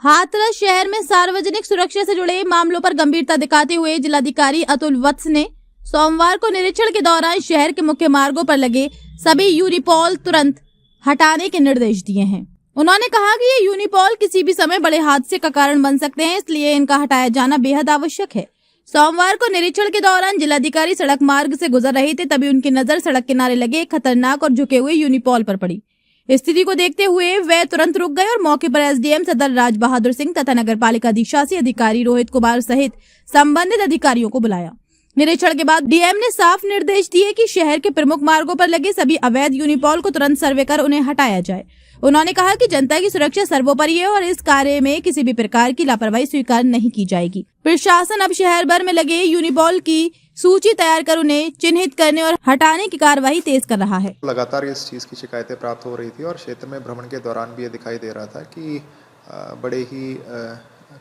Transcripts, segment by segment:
हाथरस शहर में सार्वजनिक सुरक्षा से जुड़े मामलों पर गंभीरता दिखाते हुए जिलाधिकारी अतुल वत्स ने सोमवार को निरीक्षण के दौरान शहर के मुख्य मार्गों पर लगे सभी यूनिपॉल तुरंत हटाने के निर्देश दिए हैं। उन्होंने कहा कि ये यूनिपॉल किसी भी समय बड़े हादसे का कारण बन सकते हैं, इसलिए इनका हटाया जाना बेहद आवश्यक है। सोमवार को निरीक्षण के दौरान जिलाधिकारी सड़क मार्ग से गुजर रहे थे, तभी उनकी नजर सड़क किनारे लगे एक खतरनाक और झुके हुए यूनिपॉल पर पड़ी। स्थिति को देखते हुए वे तुरंत रुक गए और मौके पर एसडीएम सदर राज बहादुर सिंह तथा नगर पालिका अधिशासी अधिकारी रोहित कुमार सहित संबंधित अधिकारियों को बुलाया। निरीक्षण के बाद डीएम ने साफ निर्देश दिए कि शहर के प्रमुख मार्गों पर लगे सभी अवैध यूनिपॉल को तुरंत सर्वे कर उन्हें हटाया जाए। उन्होंने कहा कि जनता की सुरक्षा सर्वोपरि है और इस कार्य में किसी भी प्रकार की लापरवाही स्वीकार नहीं की जाएगी। प्रशासन अब शहर भर में लगे यूनिपॉल की सूची तैयार कर उन्हें चिन्हित करने और हटाने की कार्रवाई तेज कर रहा है। लगातार इस चीज़ की शिकायतें प्राप्त हो रही थी और क्षेत्र में भ्रमण के दौरान भी ये दिखाई दे रहा था कि बड़े ही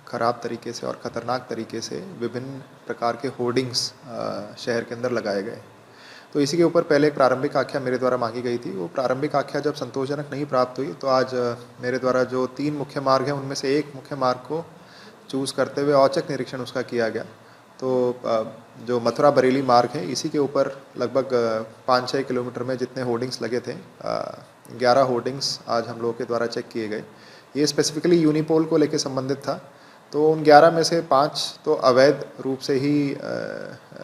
खराब तरीके से और ख़तरनाक तरीके से विभिन्न प्रकार के होर्डिंग्स शहर के अंदर लगाए गए। तो इसी के ऊपर पहले एक प्रारंभिक आख्या मेरे द्वारा मांगी गई थी। वो प्रारंभिक आख्या जब संतोषजनक नहीं प्राप्त हुई तो आज मेरे द्वारा जो 3 मुख्य मार्ग हैं उनमें से एक मुख्य मार्ग को चूज़ करते हुए औचक निरीक्षण उसका किया गया। तो जो मथुरा बरेली मार्ग है इसी के ऊपर लगभग 5-6 किलोमीटर में जितने होर्डिंग्स लगे थे 11 होर्डिंग्स आज हम लोगों के द्वारा चेक किए गए। ये स्पेसिफिकली यूनिपोल को लेकर संबंधित था। तो उन 11 में से 5 तो अवैध रूप से ही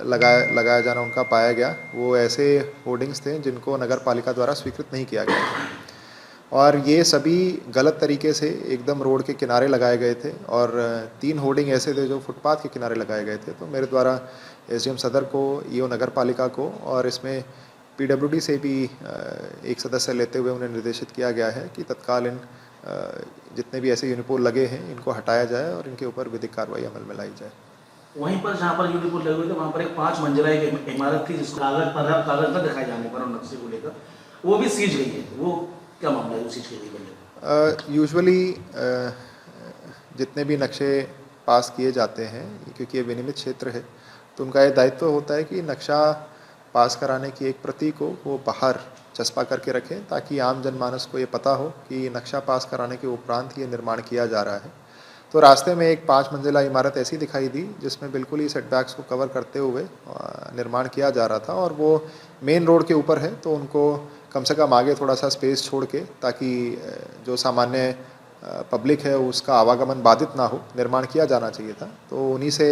लगाया जाना उनका पाया गया। वो ऐसे होर्डिंग्स थे जिनको नगर पालिका द्वारा स्वीकृत नहीं किया गया था और ये सभी गलत तरीके से एकदम रोड के किनारे लगाए गए थे और 3 होर्डिंग ऐसे थे जो फुटपाथ के किनारे लगाए गए थे। तो मेरे द्वारा एसडीएम सदर को, ईओ नगर पालिका को और इसमें पीडब्ल्यूडी से भी एक सदस्य लेते हुए उन्हें निर्देशित किया गया है कि तत्काल जितने भी ऐसे यूनिपोल लगे हैं इनको हटाया जाए और इनके ऊपर विधिक कार्रवाई अमल में लाई जाए। वहीं पर जहाँ पर यूनिपोल लगे हुए थे वहाँ पर एक 5 मंजिला एक इमारत थी जिसको कागज पर दिखाए जाने पर और नक्शे को लेकर वो भी सीज गई है। वो क्या मामला है, वो सीज गई? यूजुअली जितने भी नक्शे पास किए जाते हैं क्योंकि ये विनियमित क्षेत्र है तो उनका ये दायित्व होता है कि नक्शा पास कराने की एक प्रति को वो बाहर चस्पा करके रखें ताकि आम जनमानस को ये पता हो कि नक्शा पास कराने के उपरांत ये निर्माण किया जा रहा है। तो रास्ते में एक 5 मंजिला इमारत ऐसी दिखाई दी जिसमें बिल्कुल ही सेटबैक्स को कवर करते हुए निर्माण किया जा रहा था और वो मेन रोड के ऊपर है। तो उनको कम से कम आगे थोड़ा सा स्पेस छोड़ के ताकि जो सामान्य पब्लिक है उसका आवागमन बाधित ना हो, निर्माण किया जाना चाहिए था। तो उन्हीं से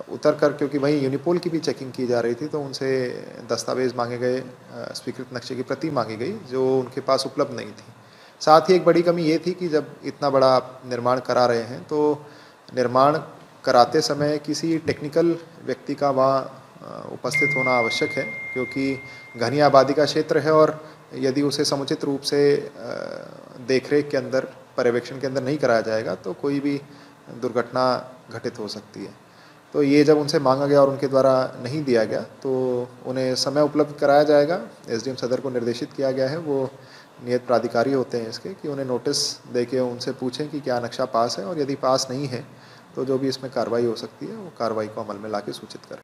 उतर कर, क्योंकि वहीं यूनिपोल की भी चेकिंग की जा रही थी, तो उनसे दस्तावेज़ मांगे गए, स्वीकृत नक्शे की प्रति मांगी गई जो उनके पास उपलब्ध नहीं थी। साथ ही एक बड़ी कमी ये थी कि जब इतना बड़ा निर्माण करा रहे हैं तो निर्माण कराते समय किसी टेक्निकल व्यक्ति का वहाँ उपस्थित होना आवश्यक है क्योंकि घनी आबादी का क्षेत्र है और यदि उसे समुचित रूप से देखरेख के अंदर, पर्यवेक्षण के अंदर नहीं कराया जाएगा तो कोई भी दुर्घटना घटित हो सकती है। तो ये जब उनसे मांगा गया और उनके द्वारा नहीं दिया गया तो उन्हें समय उपलब्ध कराया जाएगा। एसडीएम सदर को निर्देशित किया गया है, वो नियत प्राधिकारी होते हैं इसके, कि उन्हें नोटिस देके उनसे पूछें कि क्या नक्शा पास है और यदि पास नहीं है तो जो भी इसमें कार्रवाई हो सकती है वो कार्रवाई को अमल में लाके सूचित करें।